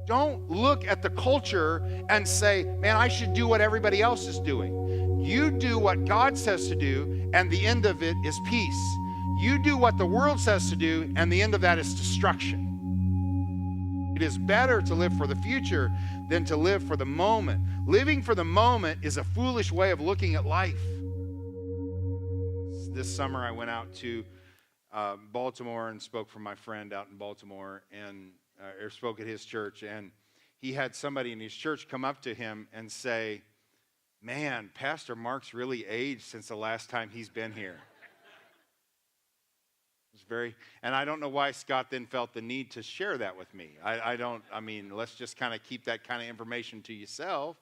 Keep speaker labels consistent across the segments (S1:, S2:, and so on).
S1: Don't look at the culture and say, man, I should do what everybody else is doing. You do what God says to do, and the end of it is peace. You do what the world says to do, and the end of that is destruction. It is better to live for the future than to live for the moment. Living for the moment is a foolish way of looking at life. This summer I went out to Baltimore and spoke for my friend out in Baltimore, and or spoke at his church, and he had somebody in his church come up to him and say, man, Pastor Mark's really aged since the last time he's been here. And I don't know why Scott then felt the need to share that with me. Let's just kind of keep that kind of information to yourself.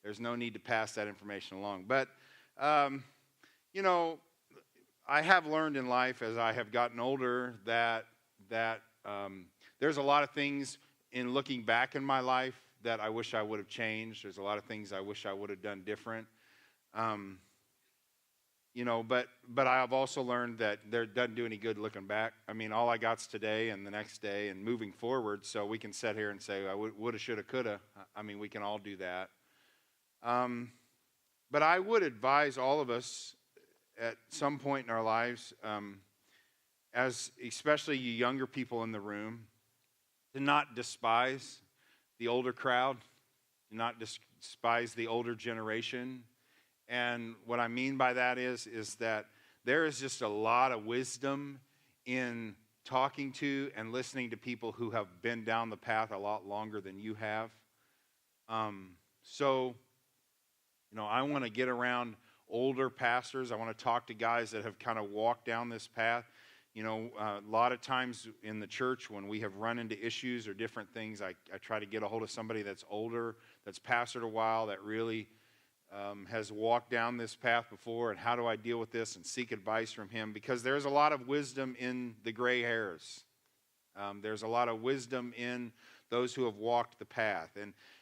S1: There's no need to pass that information along. But, you know, I have learned in life as I have gotten older that there's a lot of things in looking back in my life that I wish I would have changed. There's a lot of things I wish I would have done different. But I've also learned that there doesn't do any good looking back. I mean, all I got's today and the next day and moving forward, so we can sit here and say, I woulda, shoulda, coulda. I mean, we can all do that. But I would advise all of us at some point in our lives, as especially you younger people in the room, to not despise the older crowd, to not despise the older generation. And what I mean by that is that there is just a lot of wisdom in talking to and listening to people who have been down the path a lot longer than you have. I want to get around older pastors. I want to talk to guys that have kind of walked down this path. A lot of times in the church when we have run into issues or different things, I try to get a hold of somebody that's older, that's pastored a while, that really has walked down this path before, and how do I deal with this, and seek advice from him, because there's a lot of wisdom in the gray hairs. There's a lot of wisdom in those who have walked the path.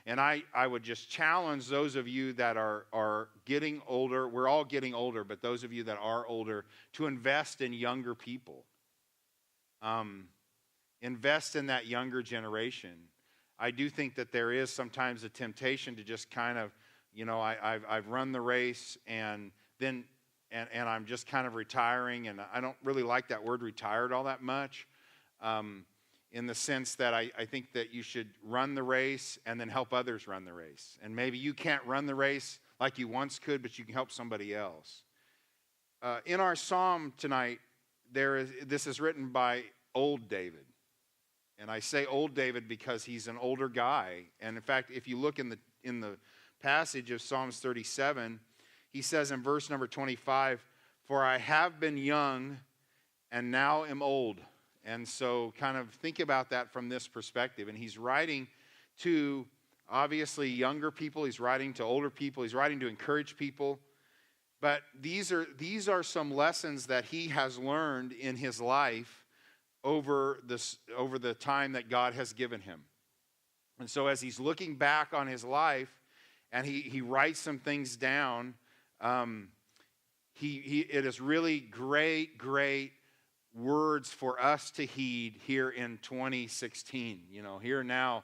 S1: And I would just challenge those of you that are getting older. We're all getting older, but those of you that are older, to invest in younger people. Invest in that younger generation. I do think that there is sometimes a temptation to just kind of, I've run the race and I'm just kind of retiring, and I don't really like that word retired all that much. In the sense that I think that you should run the race and then help others run the race. And maybe you can't run the race like you once could, but you can help somebody else. In our psalm tonight, this is written by old David. And I say old David because he's an older guy. And in fact, if you look in the passage of Psalms 37, he says in verse number 25, "For I have been young and now am old." And so kind of think about that from this perspective. And he's writing to, obviously, younger people. He's writing to older people. He's writing to encourage people. But these are some lessons that he has learned in his life over the time that God has given him. And so as he's looking back on his life, and he writes some things down, it is really great words for us to heed here in 2016. Here now,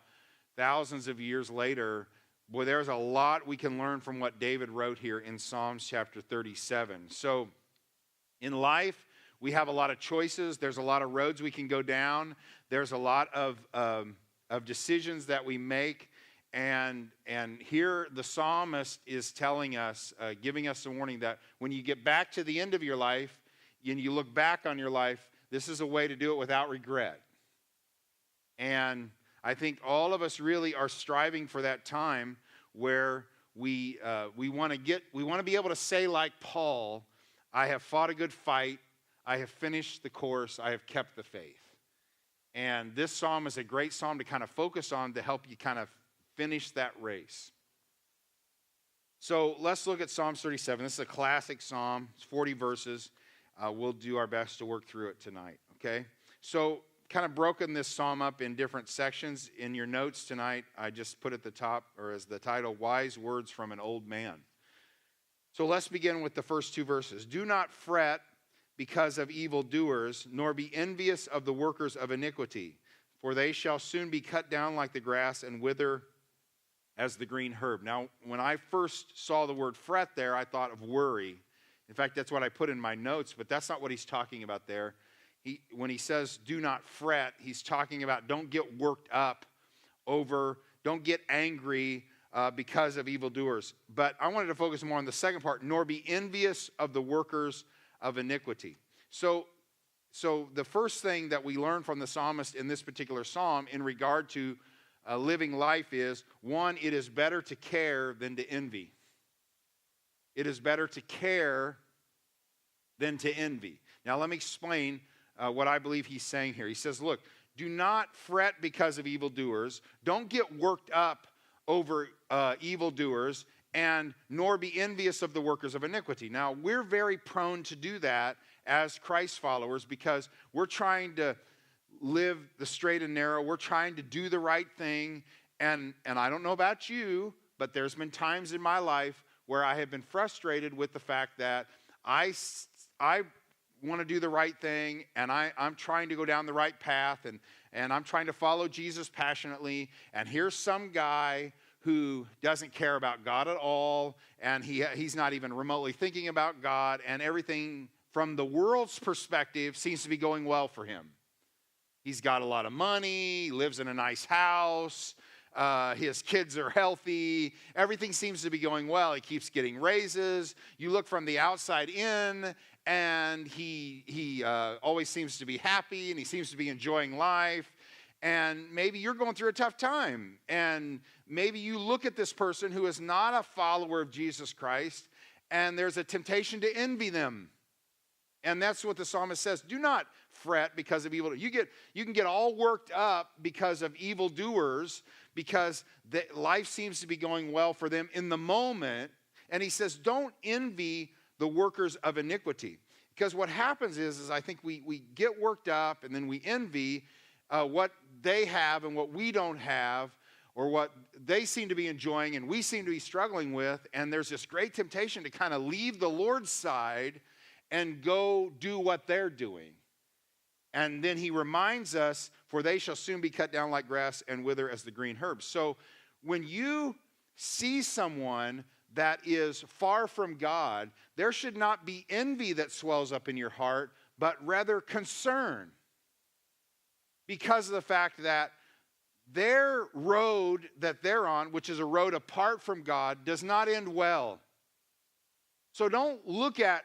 S1: thousands of years later, boy, there's a lot we can learn from what David wrote here in Psalms chapter 37. So in life, we have a lot of choices. There's a lot of roads we can go down. There's a lot of decisions that we make. And here the psalmist is telling us, giving us a warning that when you get back to the end of your life, and you look back on your life, this is a way to do it without regret. And I think all of us really are striving for that time where we want to be able to say, like Paul, I have fought a good fight, I have finished the course, I have kept the faith. And this psalm is a great psalm to kind of focus on to help you kind of finish that race. So let's look at Psalms 37. This is a classic psalm. It's 40 verses. We'll do our best to work through it tonight, okay? So kind of broken this psalm up in different sections. In your notes tonight, I just put at the top, or as the title, Wise Words from an Old Man. So let's begin with the first two verses. Do not fret because of evildoers, nor be envious of the workers of iniquity, for they shall soon be cut down like the grass and wither as the green herb. Now, when I first saw the word fret there, I thought of worry. In fact, that's what I put in my notes, but that's not what he's talking about there. When he says do not fret, he's talking about don't get worked up over, don't get angry because of evildoers. But I wanted to focus more on the second part, nor be envious of the workers of iniquity. So the first thing that we learn from the psalmist in this particular psalm in regard to living life is, one, it is better to care than to envy. It is better to care than to envy. Now let me explain what I believe he's saying here. He says, look, do not fret because of evildoers. Don't get worked up over evildoers, and nor be envious of the workers of iniquity. Now, we're very prone to do that as Christ followers because we're trying to live the straight and narrow. We're trying to do the right thing. And I don't know about you, but there's been times in my life where I have been frustrated with the fact that I want to do the right thing, and I'm trying to go down the right path, and I'm trying to follow Jesus passionately, and here's some guy who doesn't care about God at all, and he's not even remotely thinking about God, and everything from the world's perspective seems to be going well for him. He's got a lot of money, he lives in a nice house, his kids are healthy, everything seems to be going well. He keeps getting raises. You look from the outside in, and he always seems to be happy, and he seems to be enjoying life. And maybe you're going through a tough time, and maybe you look at this person who is not a follower of Jesus Christ, and there's a temptation to envy them. And that's what the psalmist says. Do not fret because of evil. You can get all worked up because of evildoers, because life seems to be going well for them in the moment. And he says, don't envy the workers of iniquity. Because what happens is I think we get worked up, and then we envy what they have and what we don't have, or what they seem to be enjoying and we seem to be struggling with. And there's this great temptation to kind of leave the Lord's side and go do what they're doing. And then he reminds us, for they shall soon be cut down like grass and wither as the green herbs. So when you see someone that is far from God, there should not be envy that swells up in your heart, but rather concern. Because of the fact that their road that they're on, which is a road apart from God, does not end well. So don't look at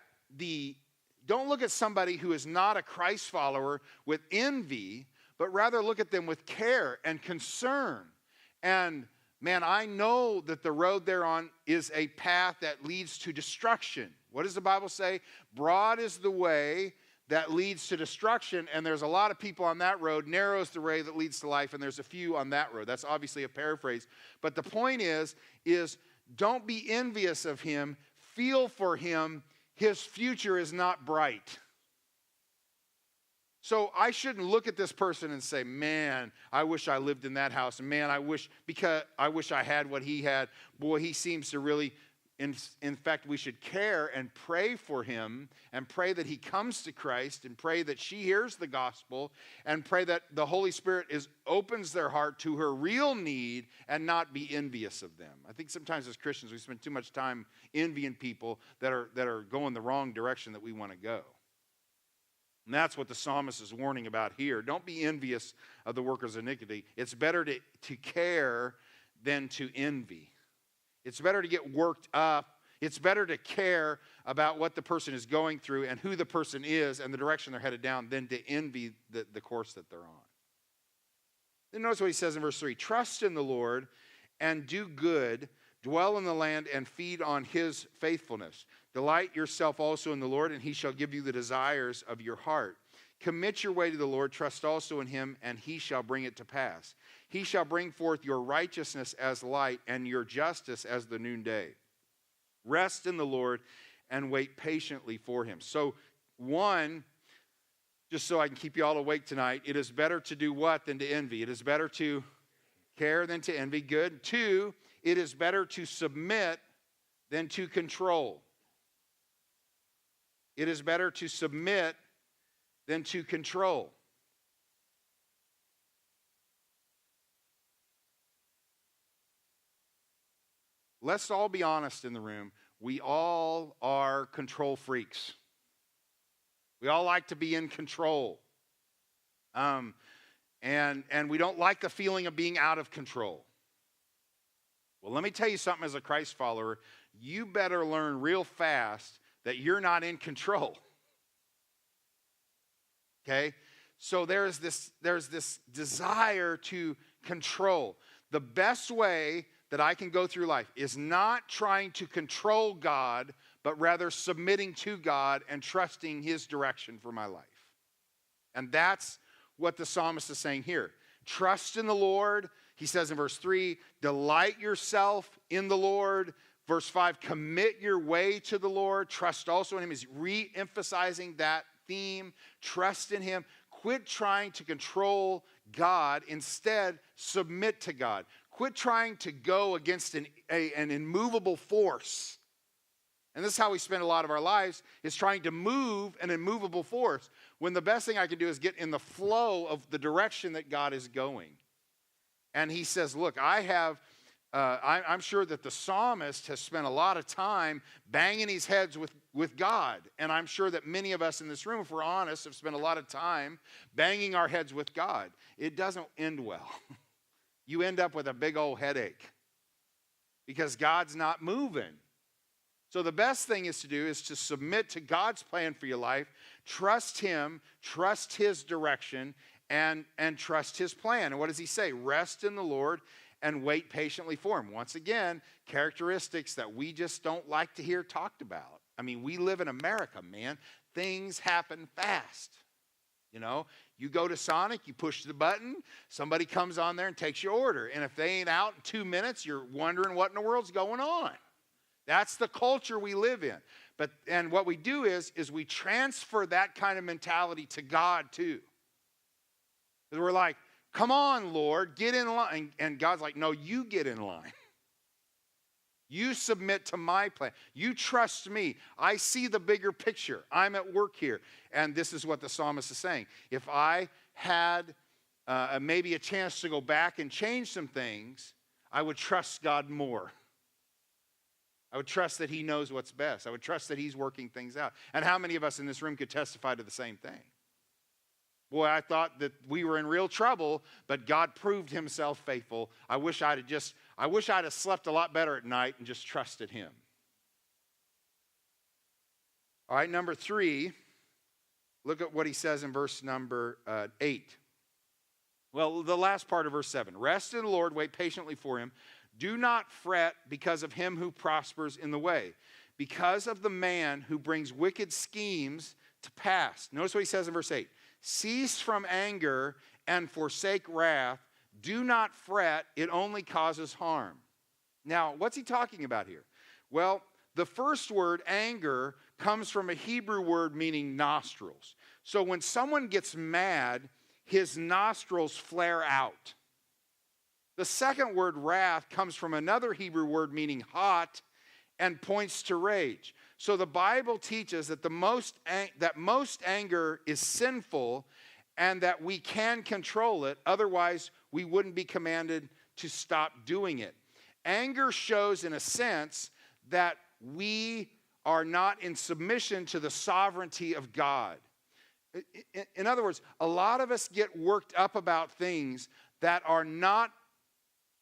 S1: somebody who is not a Christ follower with envy, but rather look at them with care and concern. And man, I know that the road they're on is a path that leads to destruction. What does the Bible say? Broad is the way that leads to destruction, and there's a lot of people on that road. Narrow is the way that leads to life, and there's a few on that road. That's obviously a paraphrase. But the point is don't be envious of him. Feel for him. His future is not bright. So I shouldn't look at this person and say, man, I wish I lived in that house. And man, I wish I had what he had. Boy, he seems to really, in fact, we should care and pray for him, and pray that he comes to Christ, and pray that she hears the gospel, and pray that the Holy Spirit opens their heart to her real need, and not be envious of them. I think sometimes as Christians we spend too much time envying people that are going the wrong direction that we want to go. And that's what the psalmist is warning about here. Don't be envious of the workers of iniquity. It's better to care than to envy. It's better to get worked up. It's better to care about what the person is going through and who the person is and the direction they're headed down than to envy the course that they're on. Then notice what he says in verse 3. Trust in the Lord and do good. Dwell in the land and feed on his faithfulness. Delight yourself also in the Lord, and he shall give you the desires of your heart. Commit your way to the Lord. Trust also in him, and he shall bring it to pass. He shall bring forth your righteousness as light and your justice as the noonday. Rest in the Lord and wait patiently for him. So, one, just so I can keep you all awake tonight, it is better to do what than to envy? It is better to care than to envy. Good. Two, it is better to submit than to control. It is better to submit than to control. let's all be honest in the room. We all are control freaks. We all like to be in control. And we don't like the feeling of being out of control. Well, let me tell you something as a Christ follower. You better learn real fast that you're not in control. Okay? So there's this desire to control. The best way that I can go through life is not trying to control God, but rather submitting to God and trusting his direction for my life. And that's what the psalmist is saying here. Trust in the Lord. He says in verse 3, delight yourself in the Lord. Verse 5, commit your way to the Lord. Trust also in him. He's re-emphasizing that theme. Trust in him. Quit trying to control God. Instead, submit to God. Quit trying to go against an immovable force. And this is how we spend a lot of our lives, is trying to move an immovable force, when the best thing I can do is get in the flow of the direction that God is going. And he says, look, I'm sure that the psalmist has spent a lot of time banging his heads with God. And I'm sure that many of us in this room, if we're honest, have spent a lot of time banging our heads with God. It doesn't end well. You end up with a big old headache because God's not moving. So the best thing is to submit to God's plan for your life, trust him, trust his direction, and trust his plan. And what does he say? Rest in the Lord and wait patiently for him. Once again, characteristics that we just don't like to hear talked about. I mean, we live in America, man. Things happen fast. You know, you go to Sonic, you push the button, somebody comes on there and takes your order. And if they ain't out in 2 minutes, you're wondering what in the world's going on. That's the culture we live in. And what we do is we transfer that kind of mentality to God too. Because we're like, come on, Lord, get in line. And God's like, no, you get in line. You submit to my plan. You trust me. I see the bigger picture. I'm at work here. And this is what the psalmist is saying. If I had maybe a chance to go back and change some things, I would trust God more. I would trust that he knows what's best. I would trust that he's working things out. And how many of us in this room could testify to the same thing? Boy, I thought that we were in real trouble, but God proved himself faithful. I wish I'd have slept a lot better at night and just trusted him. All right, number 3, look at what he says in verse number 8. Well, the last part of verse 7. Rest in the Lord, wait patiently for him. Do not fret because of him who prospers in the way, because of the man who brings wicked schemes to pass. Notice what he says in verse 8. Cease from anger and forsake wrath. Do not fret, it only causes harm. Now, what's he talking about here? Well, the first word, anger, comes from a Hebrew word meaning nostrils. So when someone gets mad, his nostrils flare out. The second word, wrath, comes from another Hebrew word meaning hot and points to rage. So the Bible teaches that most anger is sinful and that we can control it. Otherwise, we wouldn't be commanded to stop doing it. Anger shows, in a sense, that we are not in submission to the sovereignty of God. In other words, a lot of us get worked up about things that are not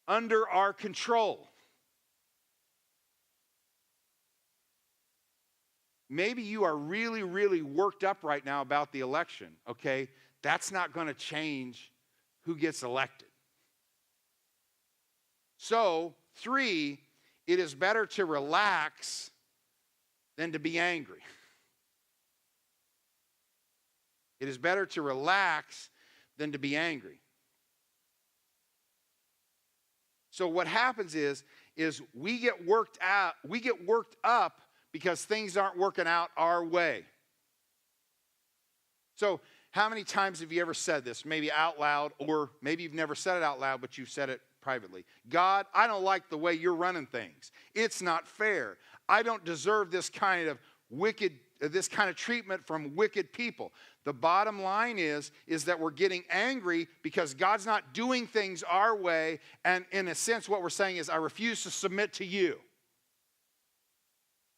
S1: under our control. Maybe you are really, really worked up right now about the election, okay? That's not going to change who gets elected. So, 3, it is better to relax than to be angry. It is better to relax than to be angry. So what happens is we get worked up because things aren't working out our way. So how many times have you ever said this, maybe out loud, or maybe you've never said it out loud, but you've said it privately? God, I don't like the way you're running things. It's not fair. I don't deserve this kind of treatment from wicked people. The bottom line is that we're getting angry because God's not doing things our way, and in a sense what we're saying is, I refuse to submit to you.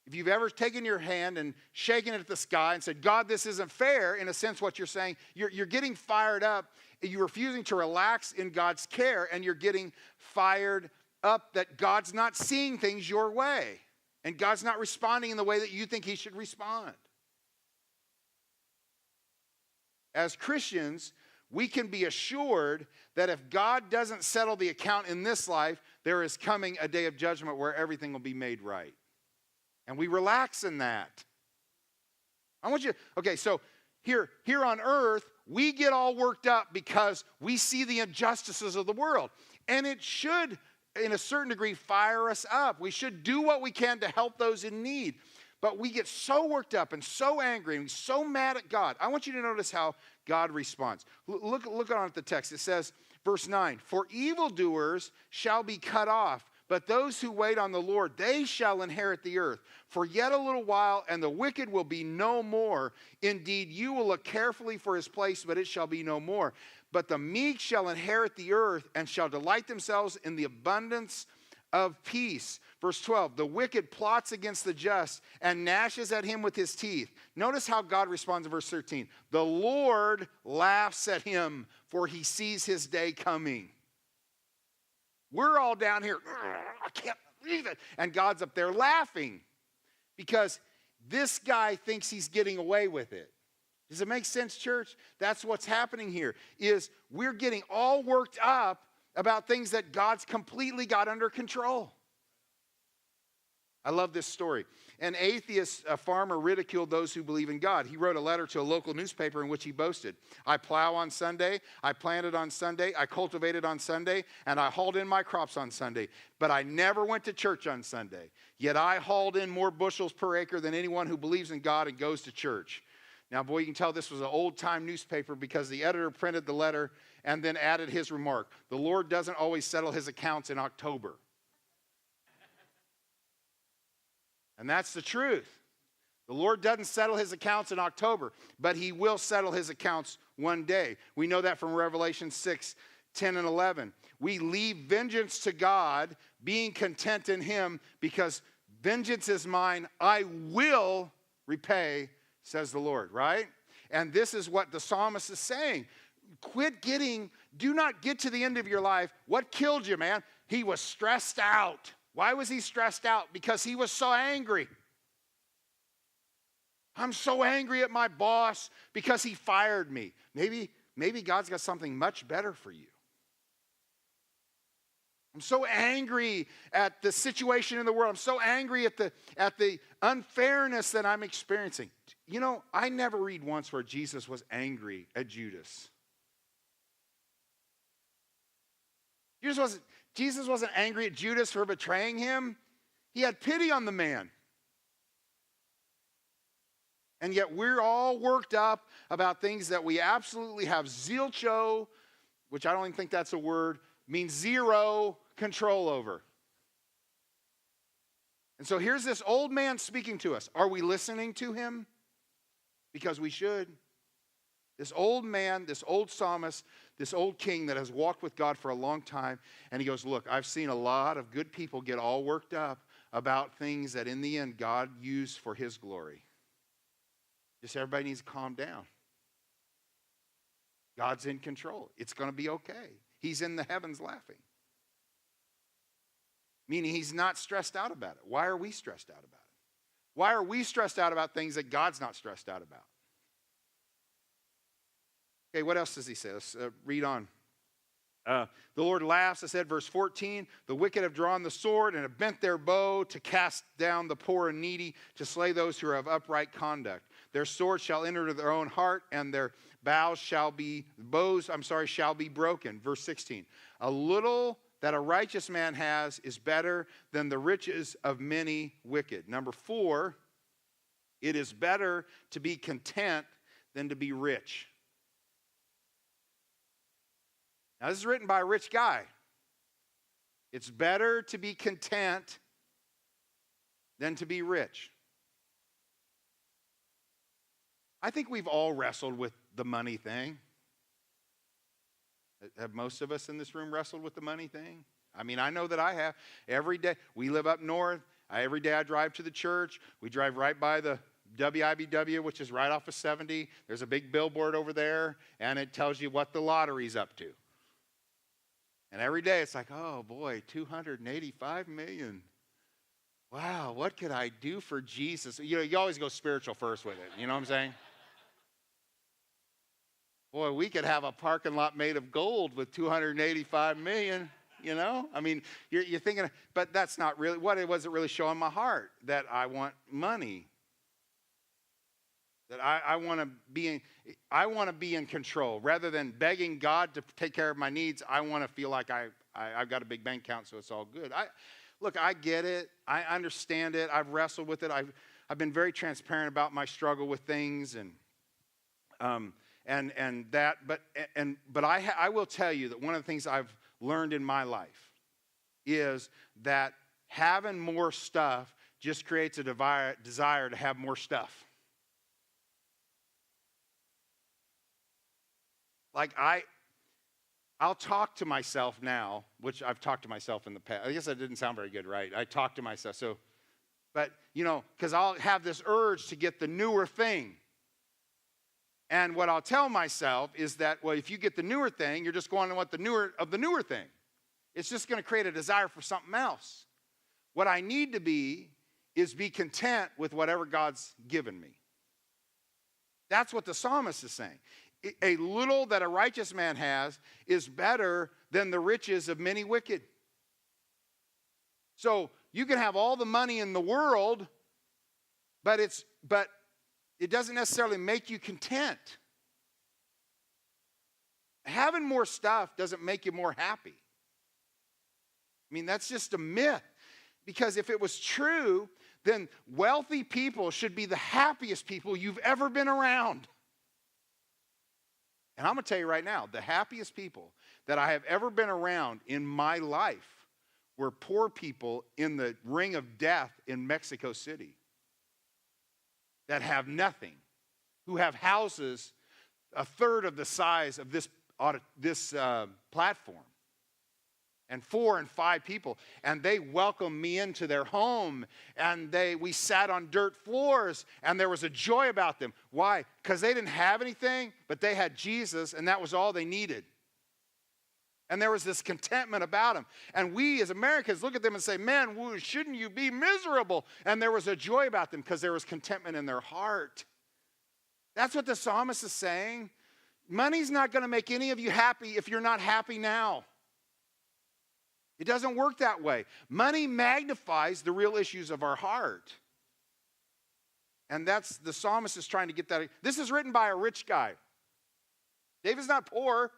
S1: If you've ever taken your hand and shaken it at the sky and said, God, this isn't fair, in a sense what you're saying, you're getting fired up. You're refusing to relax in God's care, and you're getting fired up that God's not seeing things your way, and God's not responding in the way that you think he should respond. As Christians, we can be assured that if God doesn't settle the account in this life, there is coming a day of judgment where everything will be made right. And we relax in that. I want you, okay, so here on earth, we get all worked up because we see the injustices of the world. And it should, in a certain degree, fire us up. We should do what we can to help those in need. But we get so worked up and so angry and so mad at God. I want you to notice how God responds. Look on at the text. It says, verse 9, for evildoers shall be cut off, but those who wait on the Lord, they shall inherit the earth. For yet a little while, and the wicked will be no more. Indeed, you will look carefully for his place, but it shall be no more. But the meek shall inherit the earth, and shall delight themselves in the abundance of peace. Verse 12, the wicked plots against the just, and gnashes at him with his teeth. Notice how God responds in verse 13. The Lord laughs at him, for he sees his day coming. We're all down here, I can't believe it. And God's up there laughing because this guy thinks he's getting away with it. Does it make sense, church? That's what's happening here, is we're getting all worked up about things that God's completely got under control. I love this story. An atheist, a farmer, ridiculed those who believe in God. He wrote a letter to a local newspaper in which he boasted, I plow on Sunday, I planted on Sunday, I cultivated on Sunday, and I hauled in my crops on Sunday. But I never went to church on Sunday. Yet I hauled in more bushels per acre than anyone who believes in God and goes to church. Now, boy, you can tell this was an old-time newspaper because the editor printed the letter and then added his remark. The Lord doesn't always settle his accounts in October. And that's the truth. The Lord doesn't settle his accounts in October, but he will settle his accounts one day. We know that from Revelation 6, 10, and 11. We leave vengeance to God, being content in him, because vengeance is mine, I will repay, says the Lord, right? And this is what the psalmist is saying. Do not get to the end of your life. What killed you, man? He was stressed out. Why was he stressed out? Because he was so angry. I'm so angry at my boss because he fired me. Maybe God's got something much better for you. I'm so angry at the situation in the world. I'm so angry at the unfairness that I'm experiencing. You know, I never read once where Jesus was angry at Judas. Jesus wasn't angry at Judas for betraying him. He had pity on the man. And yet we're all worked up about things that we absolutely have zilcho, which I don't even think that's a word, means zero control over. And so here's this old man speaking to us. Are we listening to him? Because we should. This old man, this old psalmist, this old king that has walked with God for a long time, and he goes, look, I've seen a lot of good people get all worked up about things that in the end God used for his glory. Just everybody needs to calm down. God's in control. It's going to be okay. He's in the heavens laughing. Meaning he's not stressed out about it. Why are we stressed out about it? Why are we stressed out about things that God's not stressed out about? Okay, what else does he say? Let's read on. The Lord laughs, I said, verse 14, the wicked have drawn the sword and have bent their bow to cast down the poor and needy, to slay those who are of upright conduct. Their sword shall enter to their own heart, and their bows shall be broken. Verse 16, a little that a righteous man has is better than the riches of many wicked. Number 4, it is better to be content than to be rich. Now, this is written by a rich guy. It's better to be content than to be rich. I think we've all wrestled with the money thing. Have most of us in this room wrestled with the money thing? I mean, I know that I have. Every day, we live up north. Every day I drive to the church. We drive right by the WIBW, which is right off of 70. There's a big billboard over there, and it tells you what the lottery's up to. And every day it's like, oh boy, 285 million. Wow, what could I do for Jesus? You know, you always go spiritual first with it. You know what I'm saying? Boy, we could have a parking lot made of gold with 285 million, you know? I mean, you're thinking, but that's not really, what was it really showing my heart? That I want money. That I want to be in control. Rather than begging God to take care of my needs, I want to feel like I've got a big bank account, so it's all good. Look, I get it. I understand it. I've wrestled with it. I've been very transparent about my struggle with things, but I will tell you that one of the things I've learned in my life is that having more stuff just creates a desire to have more stuff. Like I'll talk to myself now, which I've talked to myself in the past. I guess that didn't sound very good, right? I talk to myself. But you know, because I'll have this urge to get the newer thing. And what I'll tell myself is that, well, if you get the newer thing, you're just going to want the newer thing. It's just going to create a desire for something else. What I need to be is be content with whatever God's given me. That's what the psalmist is saying. A little that a righteous man has is better than the riches of many wicked. So you can have all the money in the world, but it doesn't necessarily make you content. Having more stuff doesn't make you more happy. I mean, that's just a myth. Because if it was true, then wealthy people should be the happiest people you've ever been around. And I'm going to tell you right now, the happiest people that I have ever been around in my life were poor people in the ring of death in Mexico City that have nothing, who have houses a third of the size of this platform, and 4 and 5 people, and they welcomed me into their home, and we sat on dirt floors, and there was a joy about them. Why? Because they didn't have anything, but they had Jesus, and that was all they needed. And there was this contentment about them. And we as Americans look at them and say, man, shouldn't you be miserable? And there was a joy about them because there was contentment in their heart. That's what the psalmist is saying. Money's not going to make any of you happy if you're not happy now. It doesn't work that way. Money magnifies the real issues of our heart. And that's the psalmist is trying to get that. This is written by a rich guy. David's not poor.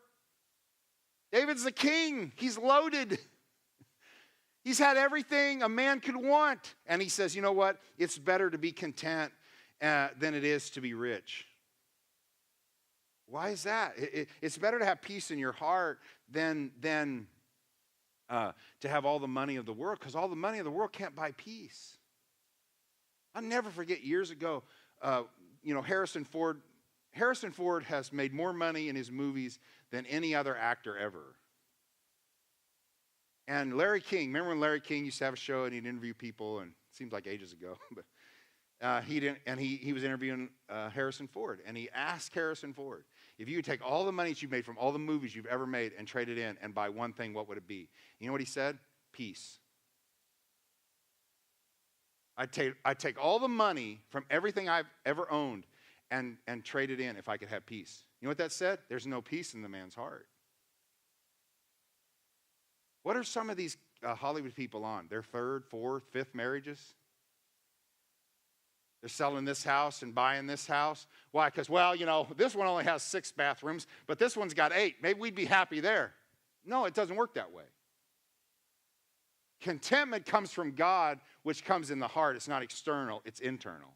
S1: David's the king. He's loaded. He's had everything a man could want. And he says, you know what? It's better to be content than it is to be rich. Why is that? It's better to have peace in your heart than to have all the money of the world, because all the money of the world can't buy peace. I'll never forget years ago, Harrison Ford has made more money in his movies than any other actor ever. And Larry King, remember when Larry King used to have a show and he'd interview people, and it seems like ages ago, but he was interviewing Harrison Ford, and he asked Harrison Ford, if you could take all the money that you've made from all the movies you've ever made and trade it in and buy one thing, what would it be? You know what he said? Peace. I'd take all the money from everything I've ever owned and trade it in if I could have peace. You know what that said? There's no peace in the man's heart. What are some of these Hollywood people on? Their 3rd, 4th, 5th marriages? They're selling this house and buying this house. Why? Because, this one only has 6 bathrooms, but this one's got 8. Maybe we'd be happy there. No, it doesn't work that way. Contentment comes from God, which comes in the heart. It's not external, it's internal.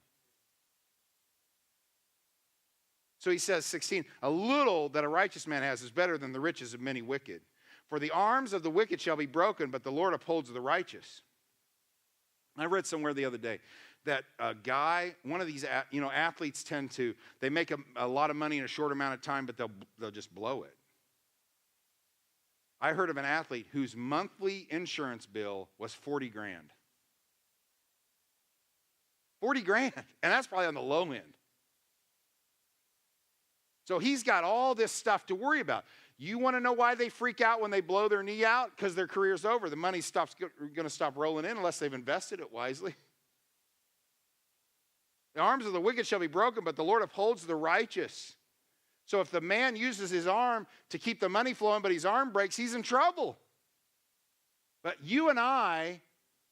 S1: So he says, 16, a little that a righteous man has is better than the riches of many wicked. For the arms of the wicked shall be broken, but the Lord upholds the righteous. I read somewhere the other day that a guy, one of these, athletes they make a lot of money in a short amount of time, but they'll just blow it. I heard of an athlete whose monthly insurance bill was $40,000. 40 grand. And that's probably on the low end. So he's got all this stuff to worry about. You want to know why they freak out when they blow their knee out? Because their career's over. The money's going to stop rolling in unless they've invested it wisely. The arms of the wicked shall be broken, but the Lord upholds the righteous. So if the man uses his arm to keep the money flowing, but his arm breaks, he's in trouble. But you and I,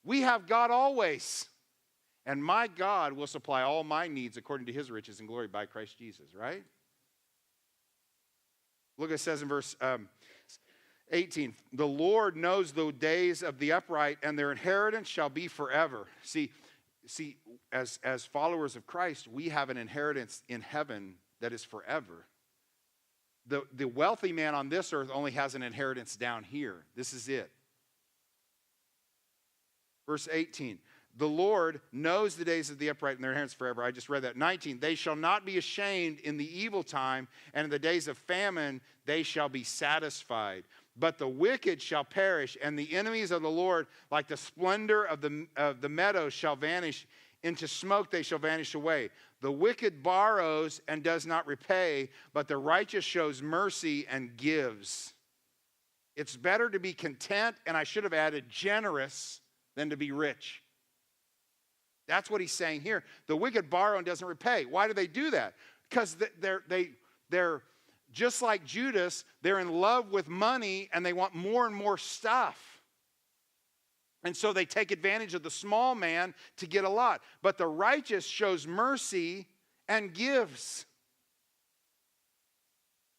S1: we have God always. And my God will supply all my needs according to his riches and glory by Christ Jesus, right? Look, it says in verse 18, the Lord knows the days of the upright, and their inheritance shall be forever. See, as followers of Christ, we have an inheritance in heaven that is forever. The wealthy man on this earth only has an inheritance down here. This is it. Verse 18, the Lord knows the days of the upright and their inheritance forever. I just read that. 19, they shall not be ashamed in the evil time, and in the days of famine they shall be satisfied. But the wicked shall perish, and the enemies of the Lord, like the splendor of the meadows, shall vanish. Into smoke they shall vanish away. The wicked borrows and does not repay, but the righteous shows mercy and gives. It's better to be content, and I should have added generous, than to be rich. That's what he's saying here. The wicked borrow and doesn't repay. Why do they do that? Because they're just like Judas, they're in love with money and they want more and more stuff. And so they take advantage of the small man to get a lot. But the righteous shows mercy and gives.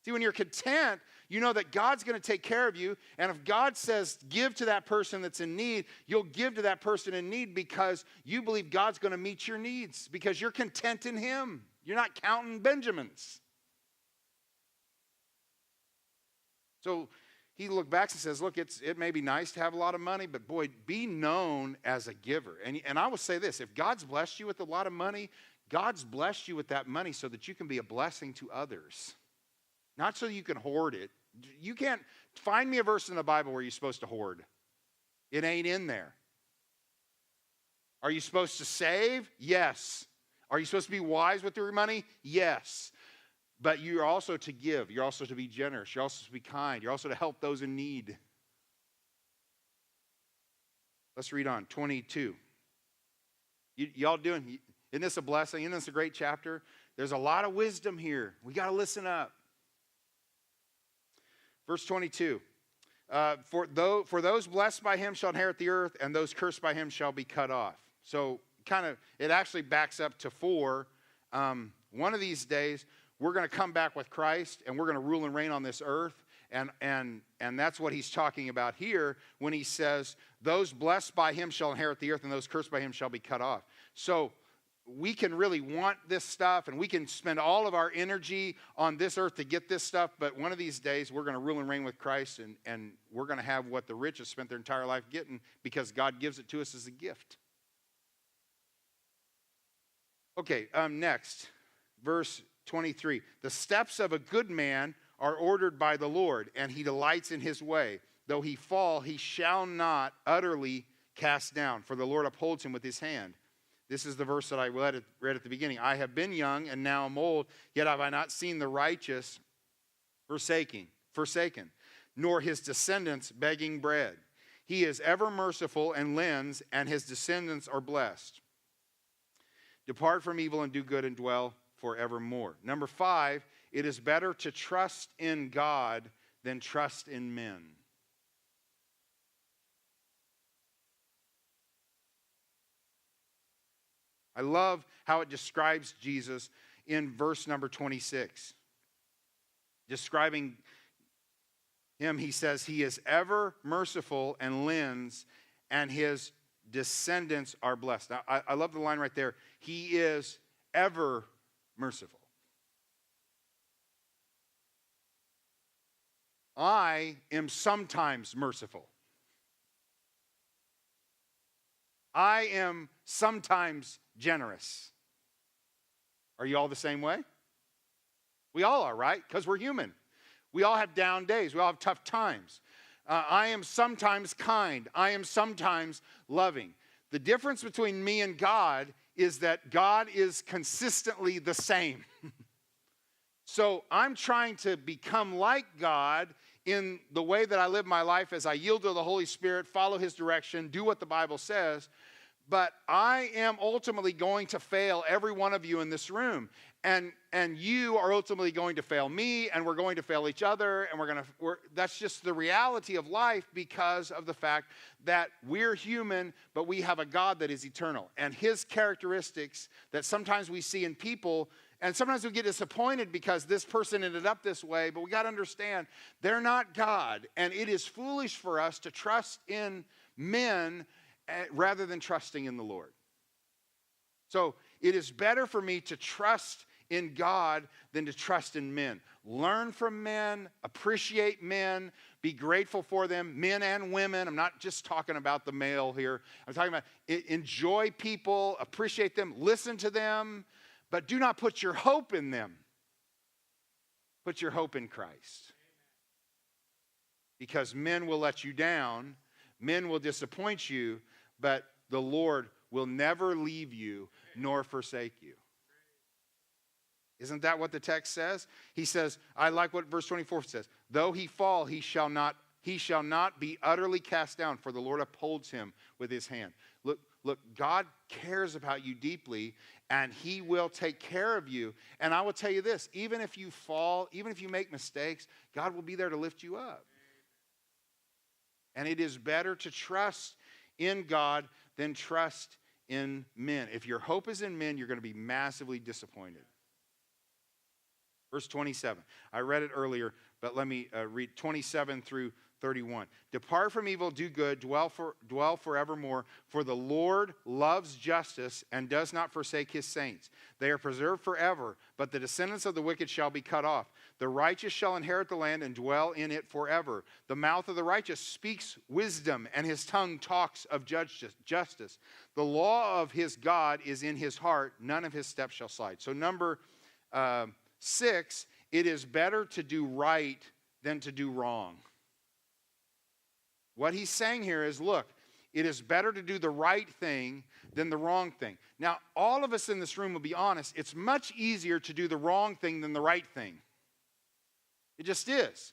S1: See, when you're content, you know that God's going to take care of you. And if God says give to that person that's in need, you'll give to that person in need because you believe God's going to meet your needs because you're content in him. You're not counting Benjamins. So he looked back and says, look, it may be nice to have a lot of money, but boy, be known as a giver. And I will say this, if God's blessed you with a lot of money, God's blessed you with that money so that you can be a blessing to others. Not so you can hoard it. You can't find me a verse in the Bible where you're supposed to hoard. It ain't in there. Are you supposed to save? Yes. Are you supposed to be wise with your money? Yes. But you're also to give. You're also to be generous. You're also to be kind. You're also to help those in need. Let's read on. 22. Y'all doing, isn't this a blessing? Isn't this a great chapter? There's a lot of wisdom here. We got to listen up. Verse 22, for those blessed by him shall inherit the earth, and those cursed by him shall be cut off. So it actually backs up to 4. One of these days, we're going to come back with Christ, and we're going to rule and reign on this earth. And that's what he's talking about here when he says, those blessed by him shall inherit the earth, and those cursed by him shall be cut off. So we can really want this stuff, and we can spend all of our energy on this earth to get this stuff, but one of these days we're going to rule and reign with Christ, and we're going to have what the rich have spent their entire life getting because God gives it to us as a gift. Okay, next, verse 23. The steps of a good man are ordered by the Lord, and he delights in his way. Though he fall, he shall not utterly cast down, for the Lord upholds him with his hand. This is the verse that I read at the beginning. I have been young and now am old, yet have I not seen the righteous forsaken, nor his descendants begging bread. He is ever merciful and lends, and his descendants are blessed. Depart from evil and do good and dwell forevermore. Number 5, it is better to trust in God than trust in men. I love how it describes Jesus in verse number 26. Describing him, he says, he is ever merciful and lends, and his descendants are blessed. Now, I love the line right there. He is ever merciful. I am sometimes merciful. I am sometimes generous. Are you all the same way? We all are, right? Because we're human. We all have down days. We all have tough times. I am sometimes kind. I am sometimes loving. The difference between me and God is that God is consistently the same. So I'm trying to become like God in the way that I live my life as I yield to the Holy Spirit, follow his direction, do what the Bible says. But I am ultimately going to fail every one of you in this room. And you are ultimately going to fail me, and we're going to fail each other, and that's just the reality of life because of the fact that we're human, but we have a God that is eternal. And his characteristics that sometimes we see in people, and sometimes we get disappointed because this person ended up this way, but we got to understand they're not God. And it is foolish for us to trust in men rather than trusting in the Lord. So it is better for me to trust in God than to trust in men. Learn from men, appreciate men, be grateful for them, men and women. I'm not just talking about the male here. I'm talking about enjoy people, appreciate them, listen to them, but do not put your hope in them. Put your hope in Christ. Because men will let you down, men will disappoint you, but the Lord will never leave you nor forsake you. Isn't that what the text says? He says, I like what verse 24 says. Though he fall, he shall not be utterly cast down, for the Lord upholds him with his hand. Look, God cares about you deeply, and he will take care of you. And I will tell you this, even if you fall, even if you make mistakes, God will be there to lift you up. And it is better to trust in God than trust in men. If your hope is in men, you're going to be massively disappointed. Verse 27. I read it earlier, but let me read 27 through 31. Depart from evil, do good, dwell forevermore, for the Lord loves justice and does not forsake his saints. They are preserved forever, but the descendants of the wicked shall be cut off. The righteous shall inherit the land and dwell in it forever. The mouth of the righteous speaks wisdom, and his tongue talks of justice. The law of his God is in his heart, none of his steps shall slide. So number 6, it is better to do right than to do wrong. What he's saying here is, look, it is better to do the right thing than the wrong thing. Now, all of us in this room will be honest, it's much easier to do the wrong thing than the right thing. It just is.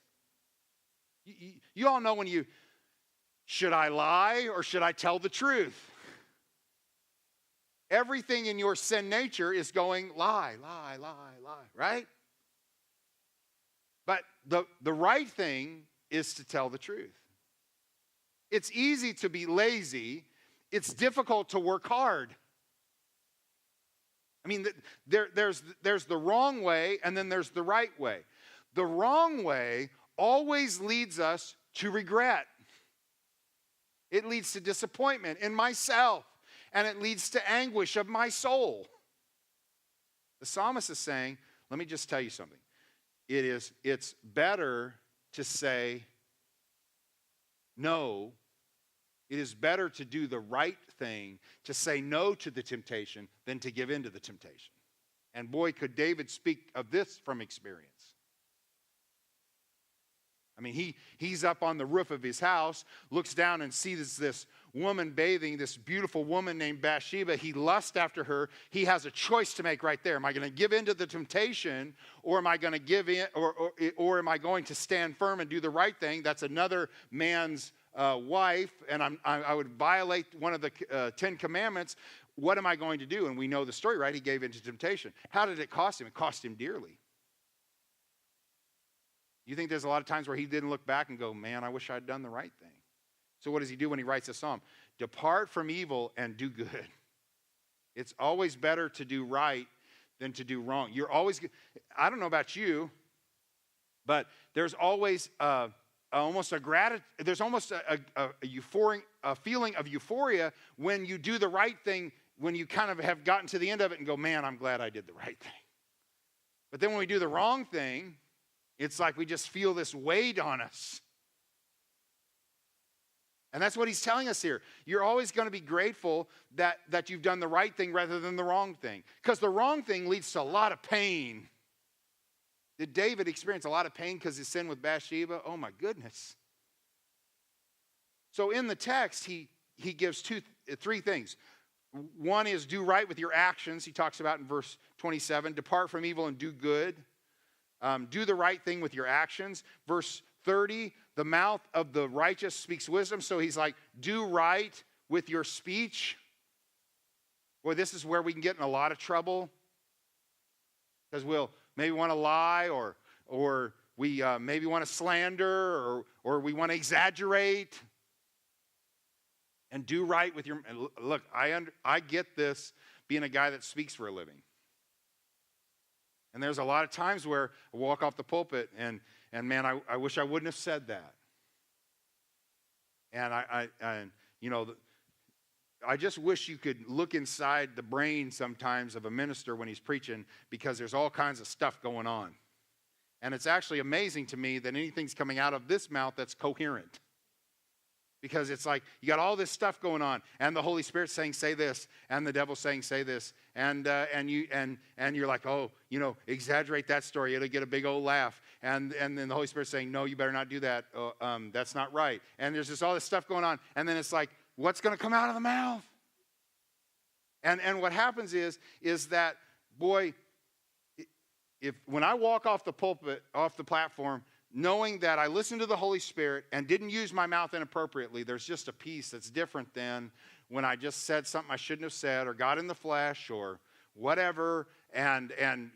S1: You all know when should I lie or should I tell the truth? Everything in your sin nature is going lie, right? But the right thing is to tell the truth. It's easy to be lazy. It's difficult to work hard. I mean, there's the wrong way and then there's the right way. The wrong way always leads us to regret. It leads to disappointment in myself, and it leads to anguish of my soul. The psalmist is saying, let me just tell you something. It's better to say no. It is better to do the right thing, to say no to the temptation, than to give in to the temptation. And boy, could David speak of this from experience. I mean, he's up on the roof of his house, looks down and sees this woman bathing, this beautiful woman named Bathsheba. He lusts after her. He has a choice to make right there. Am I going to give in to the temptation, or am I going to give in, or am I going to stand firm and do the right thing? That's another man's wife, and I would violate one of the 10 commandments. What am I going to do? And we know the story, right? He gave in to temptation. How did it cost him? It cost him dearly. You think there's a lot of times where he didn't look back and go, man, I wish I'd done the right thing. So what does he do when he writes a psalm? Depart from evil and do good. It's always better to do right than to do wrong. You're always, I don't know about you, but there's always almost a feeling of euphoria when you do the right thing, when you kind of have gotten to the end of it and go, man, I'm glad I did the right thing. But then when we do the wrong thing, it's like we just feel this weight on us. And that's what he's telling us here. You're always going to be grateful that you've done the right thing rather than the wrong thing. Because the wrong thing leads to a lot of pain. Did David experience a lot of pain because his sin with Bathsheba? Oh my goodness. So in the text, he gives three things. One is do right with your actions. He talks about in verse 27, depart from evil and do good. Do the right thing with your actions. Verse 30, the mouth of the righteous speaks wisdom. So he's like, do right with your speech. Boy, this is where we can get in a lot of trouble, because we'll maybe want to lie, or we maybe want to slander, or we want to exaggerate. And do right with your, look, I get this being a guy that speaks for a living. And there's a lot of times where I walk off the pulpit and man, I wish I wouldn't have said that. And I just wish you could look inside the brain sometimes of a minister when he's preaching, because there's all kinds of stuff going on. And it's actually amazing to me that anything's coming out of this mouth that's coherent. Because it's like you got all this stuff going on, and the Holy Spirit saying, say this, and the devil saying, say this, and you're like, oh, exaggerate that story, it'll get a big old laugh. And then the Holy Spirit saying, no, you better not do that. That's not right. And there's just all this stuff going on, and then it's like, what's going to come out of the mouth? And what happens is that, boy, when I walk off the pulpit, off the platform, knowing that I listened to the Holy Spirit and didn't use my mouth inappropriately, there's just a peace that's different than when I just said something I shouldn't have said, or got in the flesh, or whatever, and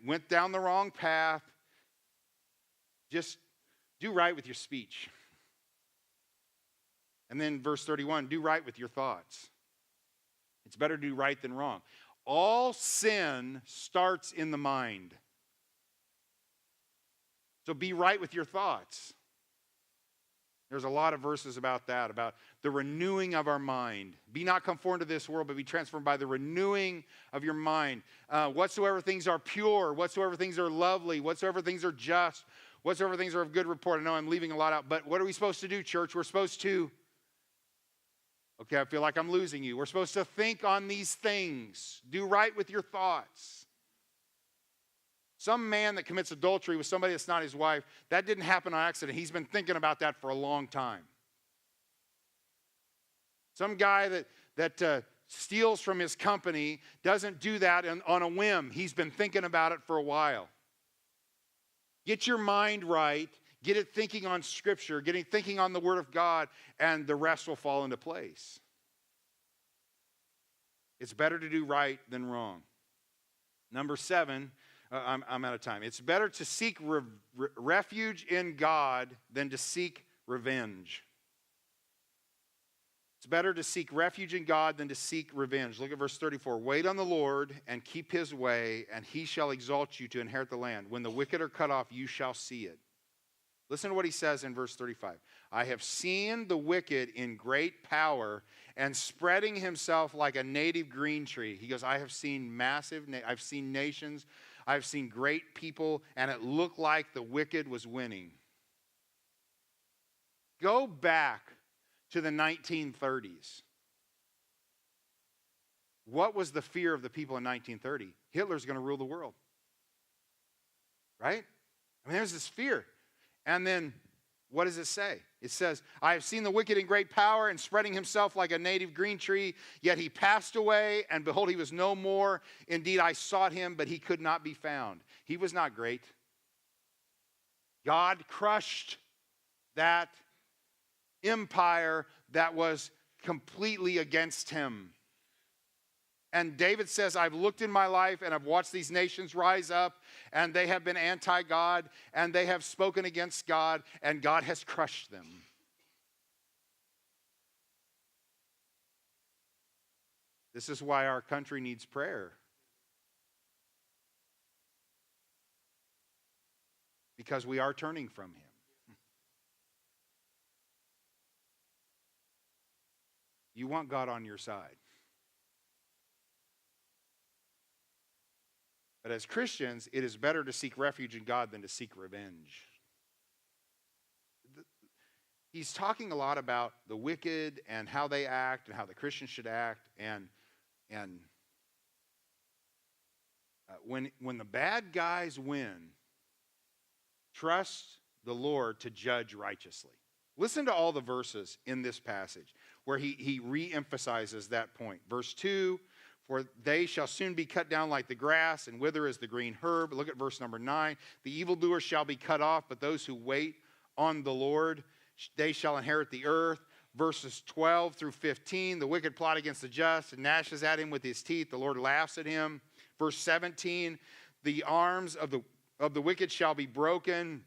S1: went down the wrong path. Just do right with your speech. And then verse 31, do right with your thoughts. It's better to do right than wrong. All sin starts in the mind. So be right with your thoughts. There's a lot of verses about that, about the renewing of our mind. Be not conformed to this world, but be transformed by the renewing of your mind. Whatsoever things are pure, whatsoever things are lovely, whatsoever things are just, whatsoever things are of good report. I know I'm leaving a lot out, but what are we supposed to do, church? We're supposed to, okay, I feel like I'm losing you. We're supposed to think on these things. Do right with your thoughts. Some man that commits adultery with somebody that's not his wife, that didn't happen on accident. He's been thinking about that for a long time. Some guy that steals from his company doesn't do that on a whim. He's been thinking about it for a while. Get your mind right. Get it thinking on Scripture. Get it thinking on the Word of God, and the rest will fall into place. It's better to do right than wrong. Number 7, I'm out of time. It's better to seek refuge in God than to seek revenge. It's better to seek refuge in God than to seek revenge. Look at verse 34. Wait on the Lord and keep his way, and he shall exalt you to inherit the land. When the wicked are cut off, you shall see it. Listen to what he says in verse 35. I have seen the wicked in great power and spreading himself like a native green tree. He goes, I have seen I've seen nations, I've seen great people, and it looked like the wicked was winning. Go back to the 1930s. What was the fear of the people in 1930? Hitler's going to rule the world. Right? I mean, there's this fear. And then, what does it say? It says, I have seen the wicked in great power and spreading himself like a native green tree, yet he passed away, and behold, he was no more. Indeed, I sought him, but he could not be found. He was not great. God crushed that empire that was completely against him. And David says, I've looked in my life and I've watched these nations rise up, and they have been anti-God, and they have spoken against God, and God has crushed them. This is why our country needs prayer. Because we are turning from him. You want God on your side. But as Christians, it is better to seek refuge in God than to seek revenge. He's talking a lot about the wicked and how they act and how the Christians should act. And when the bad guys win, trust the Lord to judge righteously. Listen to all the verses in this passage where he re-emphasizes that point. Verse 2, for they shall soon be cut down like the grass and wither as the green herb. Look at verse number 9. The evildoer shall be cut off, but those who wait on the Lord, they shall inherit the earth. Verses 12 through 15, the wicked plot against the just and gnashes at him with his teeth. The Lord laughs at him. Verse 17, the arms of the wicked shall be broken.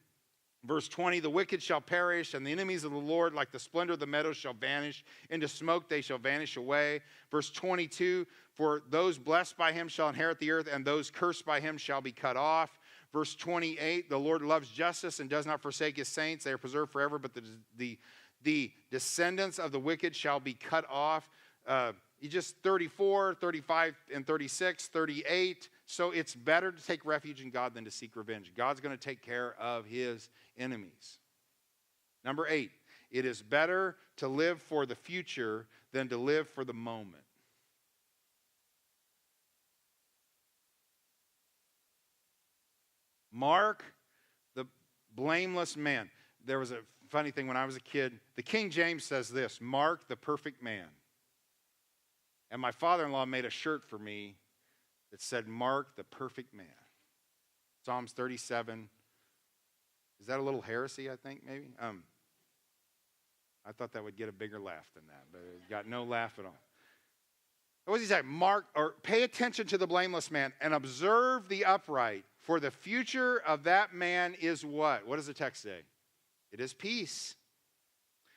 S1: Verse 20, the wicked shall perish, and the enemies of the Lord, like the splendor of the meadows, shall vanish. Into smoke they shall vanish away. Verse 22, for those blessed by him shall inherit the earth, and those cursed by him shall be cut off. Verse 28, the Lord loves justice and does not forsake his saints. They are preserved forever, but the descendants of the wicked shall be cut off. You just 34, 35, and 36, 38. So it's better to take refuge in God than to seek revenge. God's going to take care of his enemies. Number 8, it is better to live for the future than to live for the moment. Mark the blameless man. There was a funny thing when I was a kid. The King James says this, Mark the perfect man. And my father-in-law made a shirt for me that said, Mark the perfect man. Psalms 37. Is that a little heresy, I think, maybe? I thought that would get a bigger laugh than that, but it got no laugh at all. What does he say? Mark, or pay attention to the blameless man and observe the upright, for the future of that man is what? What does the text say? It is peace.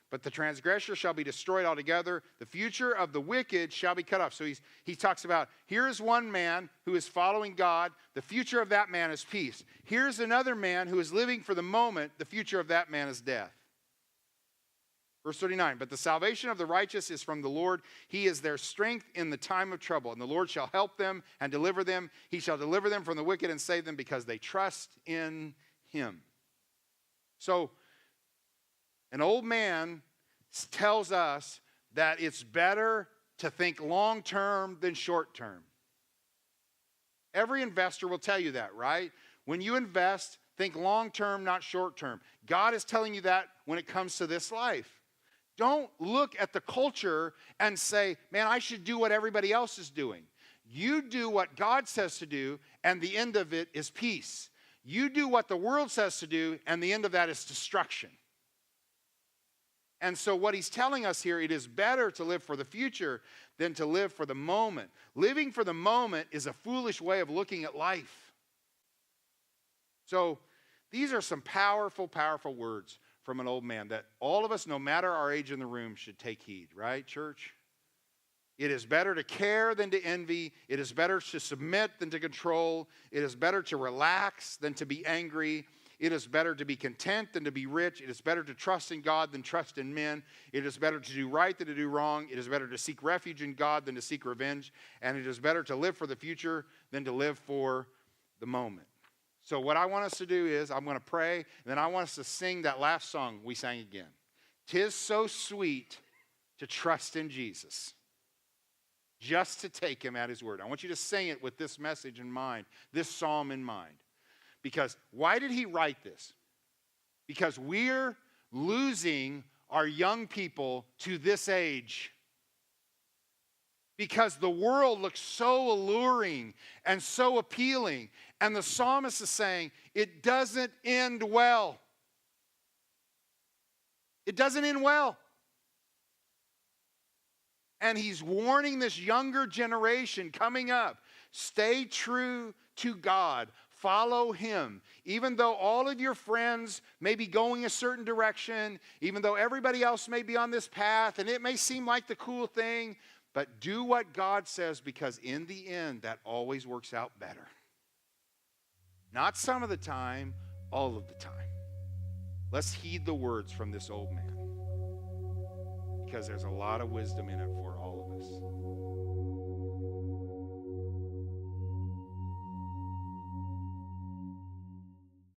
S1: But the transgressor shall be destroyed altogether. The future of the wicked shall be cut off. So he talks about, here is one man who is following God. The future of that man is peace. Here's another man who is living for the moment. The future of that man is death. Verse 39, but the salvation of the righteous is from the Lord. He is their strength in the time of trouble. And the Lord shall help them and deliver them. He shall deliver them from the wicked and save them because they trust in him. So, an old man tells us that it's better to think long-term than short-term. Every investor will tell you that, right? When you invest, think long-term, not short-term. God is telling you that when it comes to this life. Don't look at the culture and say, man, I should do what everybody else is doing. You do what God says to do, and the end of it is peace. You do what the world says to do, and the end of that is destruction. And so what he's telling us here, it is better to live for the future than to live for the moment. Living for the moment is a foolish way of looking at life. So these are some powerful, powerful words from an old man that all of us, no matter our age in the room, should take heed, right, church? It is better to care than to envy. It is better to submit than to control. It is better to relax than to be angry. It is better to be content than to be rich. It is better to trust in God than trust in men. It is better to do right than to do wrong. It is better to seek refuge in God than to seek revenge. And it is better to live for the future than to live for the moment. So what I want us to do is I'm going to pray, and then I want us to sing that last song we sang again. 'Tis so sweet to trust in Jesus, just to take him at his word. I want you to sing it with this message in mind, this psalm in mind. Because why did he write this? Because we're losing our young people to this age. Because the world looks so alluring and so appealing. And the psalmist is saying, it doesn't end well. It doesn't end well. And he's warning this younger generation coming up, stay true to God. Follow him. Even though all of your friends may be going a certain direction, even though everybody else may be on this path, and it may seem like the cool thing, but do what God says, because in the end, that always works out better. Not some of the time, all of the time. Let's heed the words from this old man, because there's a lot of wisdom in it for all of us.